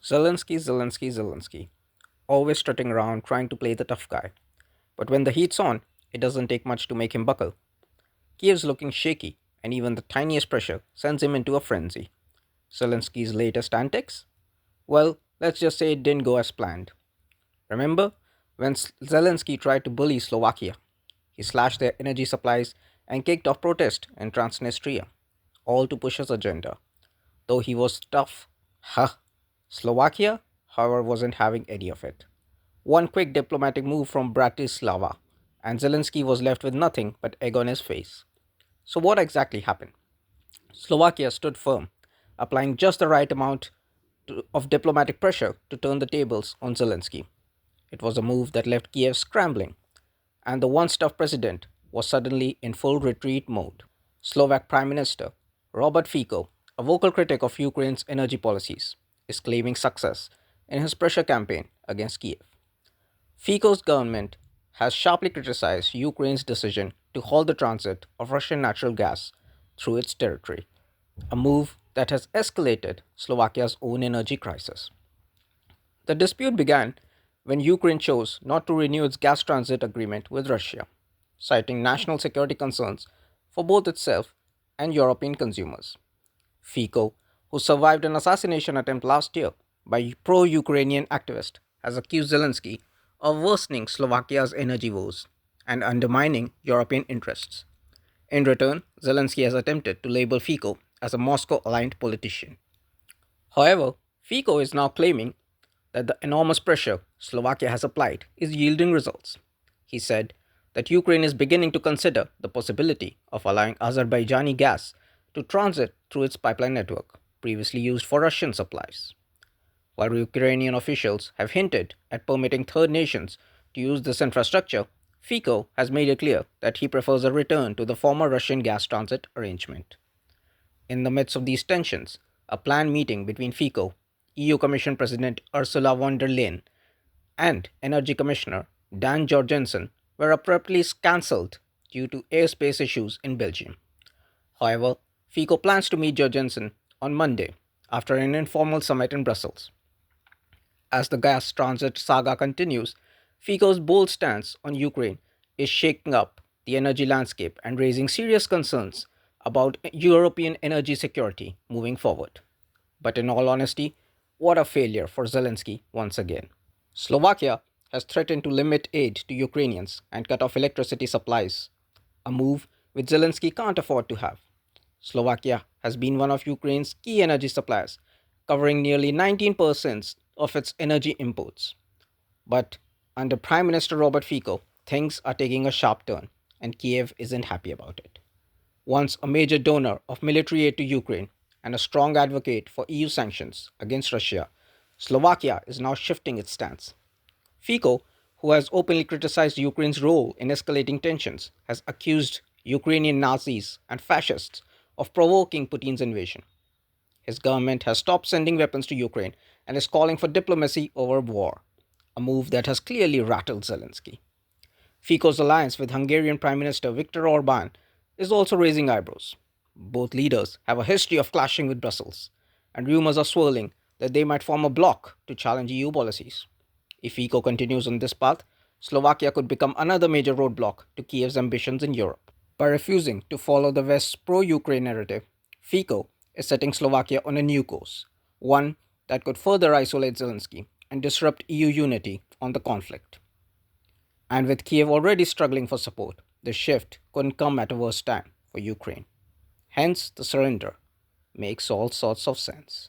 Zelensky. Always strutting around trying to play the tough guy. But when the heat's on, it doesn't take much to make him buckle. Kiev's looking shaky, and even the tiniest pressure sends him into a frenzy. Zelensky's latest antics? Well, let's just say it didn't go as planned. Remember when Zelensky tried to bully Slovakia? He slashed their energy supplies and kicked off protest in Transnistria, all to push his agenda. Though he was tough, huh? Slovakia, however, wasn't having any of it. One quick diplomatic move from Bratislava, and Zelensky was left with nothing but egg on his face. So, what exactly happened? Slovakia stood firm, applying just the right amount of diplomatic pressure to turn the tables on Zelensky. It was a move that left Kiev scrambling, and the once tough president was suddenly in full retreat mode. Slovak Prime Minister Robert Fico, a vocal critic of Ukraine's energy policies, is claiming success in his pressure campaign against Kiev. Fico's government has sharply criticized Ukraine's decision to halt the transit of Russian natural gas through its territory, a move that has escalated Slovakia's own energy crisis. The dispute began when Ukraine chose not to renew its gas transit agreement with Russia, citing national security concerns for both itself and European consumers. Fico, who survived an assassination attempt last year by pro Ukrainian activists, has accused Zelensky of worsening Slovakia's energy woes and undermining European interests. In return, Zelensky has attempted to label Fico as a Moscow aligned politician. However, Fico is now claiming that the enormous pressure Slovakia has applied is yielding results. He said that Ukraine is beginning to consider the possibility of allowing Azerbaijani gas to transit through its pipeline network, previously used for Russian supplies. While Ukrainian officials have hinted at permitting third nations to use this infrastructure, Fico has made it clear that he prefers a return to the former Russian gas transit arrangement. In the midst of these tensions, a planned meeting between Fico, EU Commission President Ursula von der Leyen, and Energy Commissioner Dan Jorgensen were abruptly cancelled due to airspace issues in Belgium. However, Fico plans to meet Jorgensen on Monday after an informal summit in Brussels. As the gas transit saga continues, Fico's bold stance on Ukraine is shaking up the energy landscape and raising serious concerns about European energy security moving forward. But in all honesty, what a failure for Zelensky once again. Slovakia has threatened to limit aid to Ukrainians and cut off electricity supplies, a move which Zelensky can't afford to have. Slovakia has been one of Ukraine's key energy suppliers, covering nearly 19% of its energy imports. But under Prime Minister Robert Fico, things are taking a sharp turn, and Kiev isn't happy about it. Once a major donor of military aid to Ukraine and a strong advocate for EU sanctions against Russia, Slovakia is now shifting its stance. Fico, who has openly criticized Ukraine's role in escalating tensions, has accused Ukrainian Nazis and fascists of provoking Putin's invasion. His government has stopped sending weapons to Ukraine and is calling for diplomacy over war, a move that has clearly rattled Zelensky. Fico's alliance with Hungarian Prime Minister Viktor Orban is also raising eyebrows. Both leaders have a history of clashing with Brussels, and rumors are swirling that they might form a bloc to challenge EU policies. If Fico continues on this path, Slovakia could become another major roadblock to Kiev's ambitions in Europe. By refusing to follow the West's pro Ukraine narrative, Fico is setting Slovakia on a new course, one that could further isolate Zelensky and disrupt EU unity on the conflict. And with Kiev already struggling for support, the shift couldn't come at a worse time for Ukraine. Hence, the surrender makes all sorts of sense.